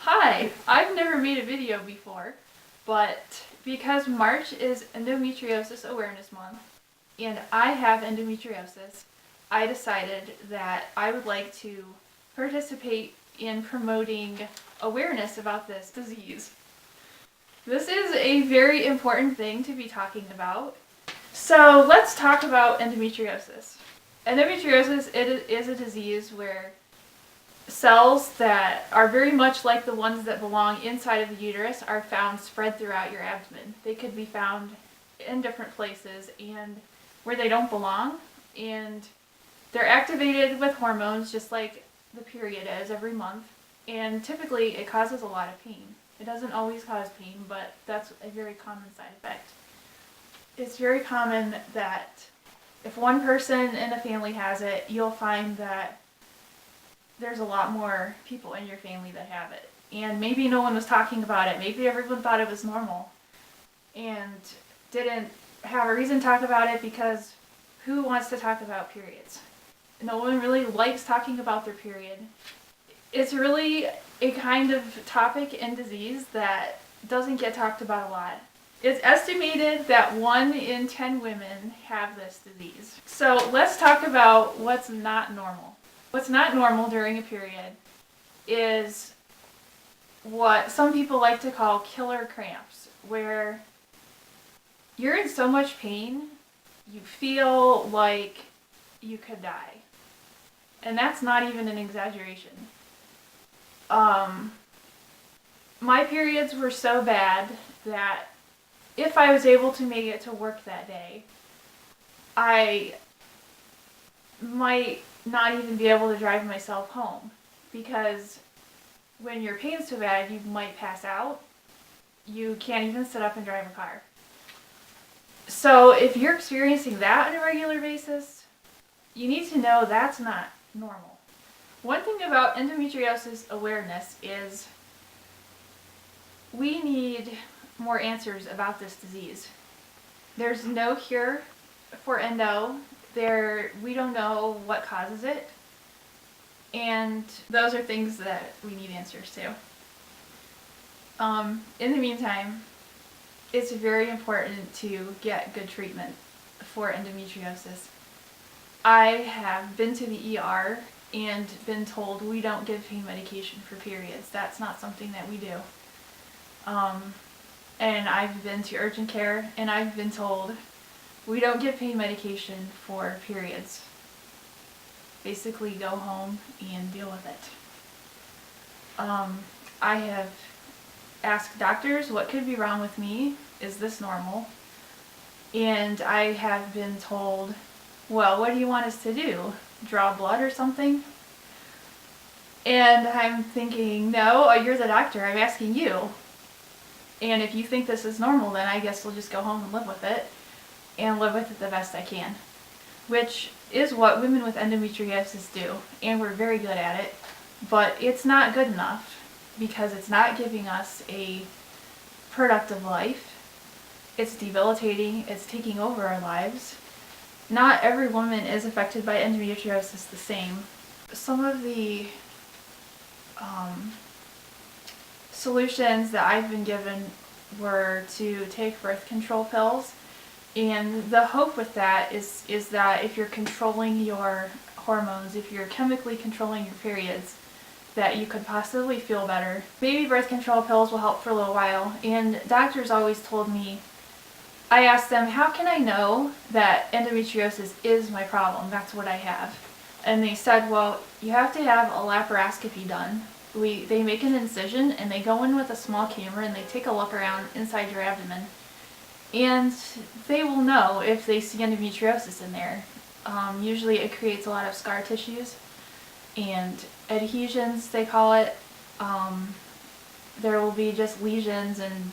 Hi! I've never made a video before, but because March is Endometriosis Awareness Month, and I have endometriosis, I decided that I would like to participate in promoting awareness about this disease. This is a very important thing to be talking about. So let's talk about endometriosis. Endometriosis is a disease where cells that are very much like the ones that belong inside of the uterus are found spread throughout your abdomen. They could be found in different places and where they don't belong, and they're activated with hormones just like the period is every month, and typically it causes a lot of pain. It doesn't always cause pain, but that's a very common side effect. It's very common that if one person in a family has it, you'll find that there's a lot more people in your family that have it. And maybe no one was talking about it. Maybe everyone thought it was normal and didn't have a reason to talk about it, because who wants to talk about periods? No one really likes talking about their period. It's really a kind of topic and disease that doesn't get talked about a lot. It's estimated that 1 in 10 women have this disease. So let's talk about what's not normal. What's not normal during a period is what some people like to call killer cramps, where you're in so much pain, you feel like you could die. And that's not even an exaggeration. My periods were so bad that if I was able to make it to work that day, I might not even be able to drive myself home, because when your pain's so bad, you might pass out. You can't even sit up and drive a car. So if you're experiencing that on a regular basis, you need to know that's not normal. One thing about endometriosis awareness is we need more answers about this disease. There's no cure for endo. We don't know what causes it, and those are things that we need answers to. In the meantime, it's very important to get good treatment for endometriosis. I have been to the ER and been told we don't give pain medication for periods. That's not something that we do. And I've been to urgent care and I've been told we don't give pain medication for periods. Basically, go home and deal with it. I have asked doctors what could be wrong with me. Is this normal? And I have been told, well, what do you want us to do? Draw blood or something? And I'm thinking, no, you're the doctor. I'm asking you. And if you think this is normal, then I guess we'll just go home and live with it. And live with it the best I can, which is what women with endometriosis do, and we're very good at it, but it's not good enough because it's not giving us a productive life. It's debilitating, it's taking over our lives. Not every woman is affected by endometriosis the same. Some of the solutions that I've been given were to take birth control pills. And the hope with that is that if you're controlling your hormones, if you're chemically controlling your periods, that you could possibly feel better. Maybe birth control pills will help for a little while. And doctors always told me, I asked them, how can I know that endometriosis is my problem? That's what I have. And they said, well, you have to have a laparoscopy done. They make an incision and they go in with a small camera and they take a look around inside your abdomen. And they will know if they see endometriosis in there. Usually it creates a lot of scar tissues and adhesions, they call it. There will be just lesions, and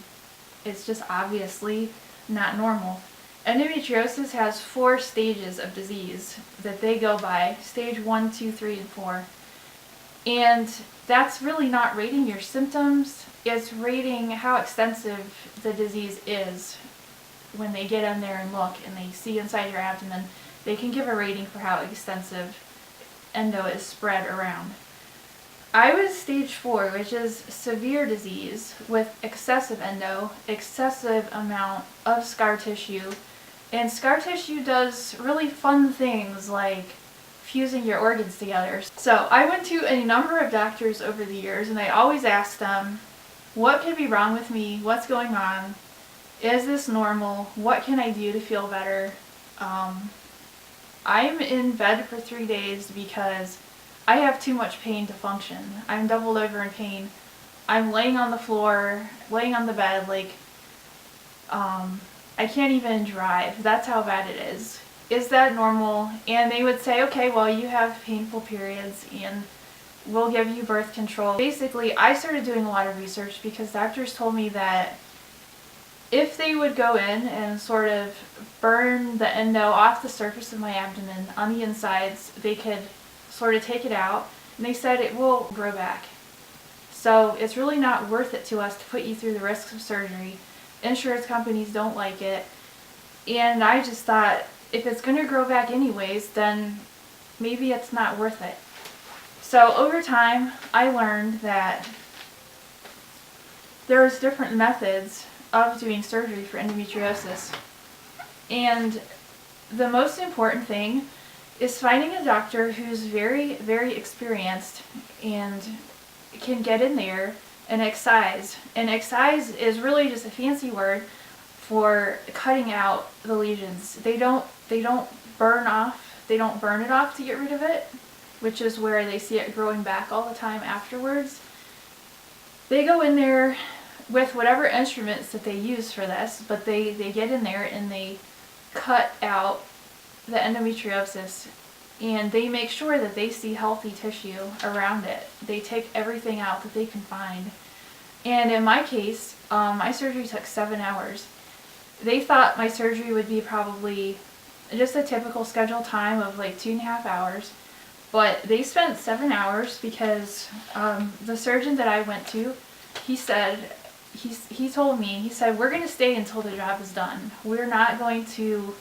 it's just obviously not normal. Endometriosis has 4 stages of disease that they go by, stage 1, 2, 3, and 4. And that's really not rating your symptoms, it's rating how extensive the disease is. When they get in there and look and they see inside your abdomen, they can give a rating for how extensive endo is spread around. I was stage 4, which is severe disease with excessive endo, excessive amount of scar tissue, and scar tissue does really fun things like fusing your organs together. So I went to a number of doctors over the years, and I always asked them, what could be wrong with me? What's going on? Is this normal? What can I do to feel better? I'm in bed for 3 days because I have too much pain to function. I'm doubled over in pain. I'm laying on the floor, laying on the bed, like, I can't even drive. That's how bad it is. Is that normal? And they would say, okay, well, you have painful periods and we'll give you birth control. Basically, I started doing a lot of research because doctors told me that if they would go in and sort of burn the endo off the surface of my abdomen on the insides, they could sort of take it out, and they said it will grow back. So it's really not worth it to us to put you through the risks of surgery. Insurance companies don't like it, and I just thought, if it's going to grow back anyways, then maybe it's not worth it. So over time, I learned that there's different methods of doing surgery for endometriosis, and the most important thing is finding a doctor who's very, very experienced and can get in there and excise. And excise is really just a fancy word for cutting out the lesions. They don't burn off. They don't burn it off to get rid of it, which is where they see it growing back all the time afterwards. They go in there with whatever instruments that they use for this, but they get in there and they cut out the endometriosis, and they make sure that they see healthy tissue around it. They take everything out that they can find. And in my case, my surgery took 7 hours. They thought my surgery would be probably just a typical scheduled time of like 2.5 hours, but they spent 7 hours because the surgeon that I went to, he told me, he said, we're going to stay until the job is done. We're not going to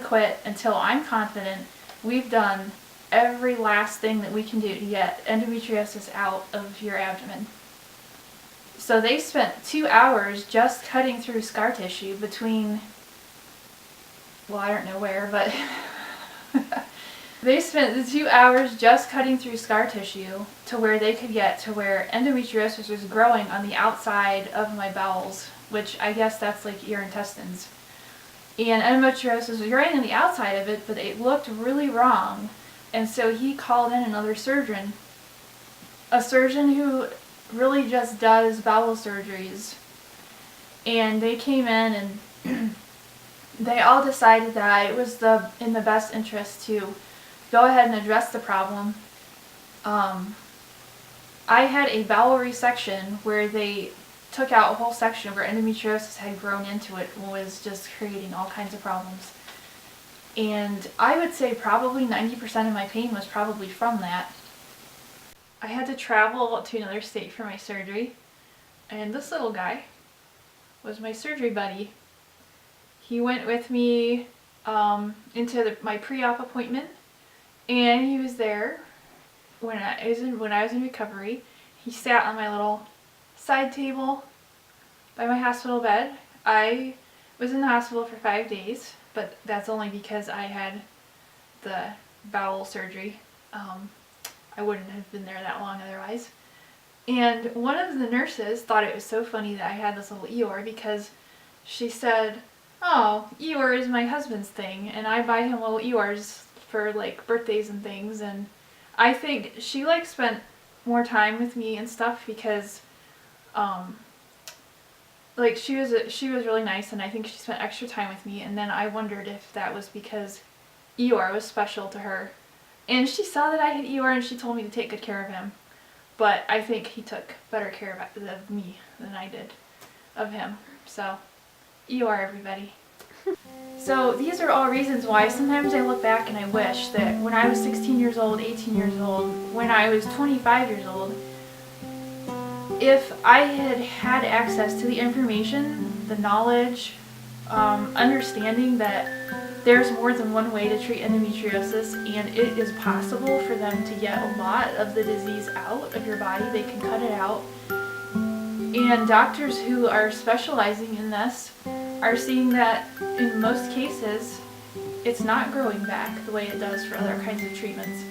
quit until I'm confident we've done every last thing that we can do to get endometriosis out of your abdomen. So they spent 2 hours just cutting through scar tissue between, well, I don't know where, but they spent the 2 hours just cutting through scar tissue to where they could get to where endometriosis was growing on the outside of my bowels, which I guess that's like your intestines. And endometriosis was growing on the outside of it, but it looked really wrong. And so he called in another surgeon, a surgeon who really just does bowel surgeries. And they came in and they all decided that it was in the best interest to go ahead and address the problem. I had a bowel resection where they took out a whole section where endometriosis had grown into it and was just creating all kinds of problems. And I would say probably 90% of my pain was probably from that. I had to travel to another state for my surgery, and this little guy was my surgery buddy. He went with me into my pre-op appointment, and he was there when I was in recovery. He sat on my little side table by my hospital bed. I was in the hospital for 5 days, but that's only because I had the bowel surgery. I wouldn't have been there that long otherwise. And one of the nurses thought it was so funny that I had this little Eeyore because she said, oh, Eeyore is my husband's thing, and I buy him little Eeyores for like birthdays and things. And I think she like spent more time with me and stuff because like she was really nice, and I think she spent extra time with me. And then I wondered if that was because Eeyore was special to her, and she saw that I had Eeyore and she told me to take good care of him. But I think he took better care of me than I did of him. So Eeyore, everybody. So these are all reasons why sometimes I look back and I wish that when I was 16 years old, 18 years old, when I was 25 years old, if I had had access to the information, the knowledge, understanding that there's more than one way to treat endometriosis, and it is possible for them to get a lot of the disease out of your body. They can cut it out. And doctors who are specializing in this are seeing that in most cases, it's not growing back the way it does for other kinds of treatments.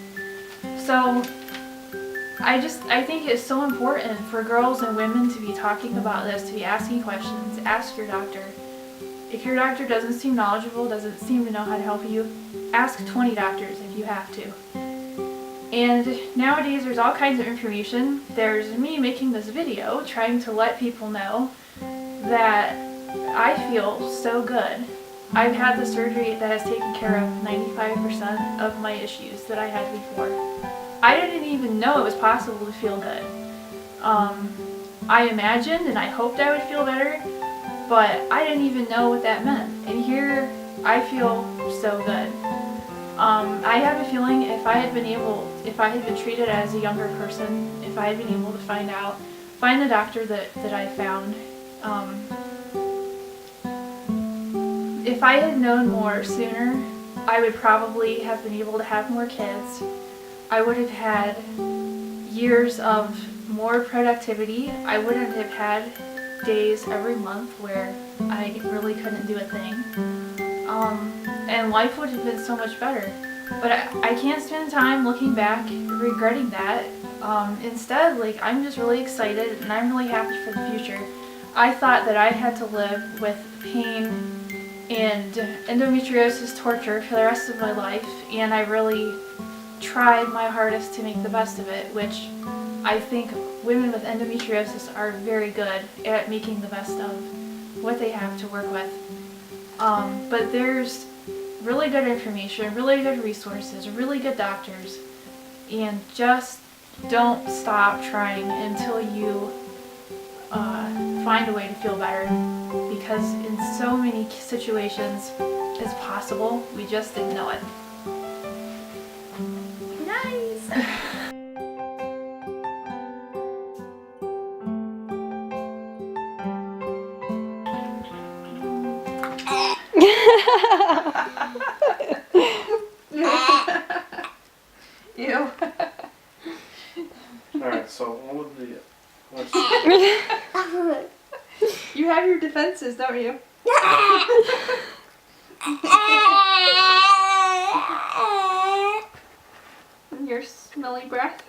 So I think it's so important for girls and women to be talking about this, to be asking questions. Ask your doctor. If your doctor doesn't seem knowledgeable, doesn't seem to know how to help you, ask 20 doctors if you have to. And nowadays there's all kinds of information. There's me making this video trying to let people know that I feel so good. I've had the surgery that has taken care of 95% of my issues that I had before. I didn't even know it was possible to feel good. I imagined and I hoped I would feel better, but I didn't even know what that meant. And here I feel so good. I have a feeling if I had been treated as a younger person, if I had been able to find the doctor that I found, if I had known more sooner, I would probably have been able to have more kids. I would have had years of more productivity. I wouldn't have had days every month where I really couldn't do a thing. And life would have been so much better. But I can't spend time looking back regretting that. Instead, like, I'm just really excited and I'm really happy for the future. I thought that I had to live with pain and endometriosis torture for the rest of my life, and I really tried my hardest to make the best of it, which I think women with endometriosis are very good at making the best of what they have to work with. But there's really good information, really good resources, really good doctors, and just don't stop trying until you find a way to feel better, because in so many situations it's possible, we just didn't know it. Nice! Ew. Alright, so what would be what's You have your defenses, don't you? Your smelly breath.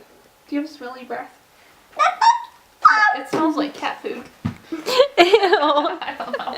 Do you have smelly breath? It smells like cat food. Ew. I don't know.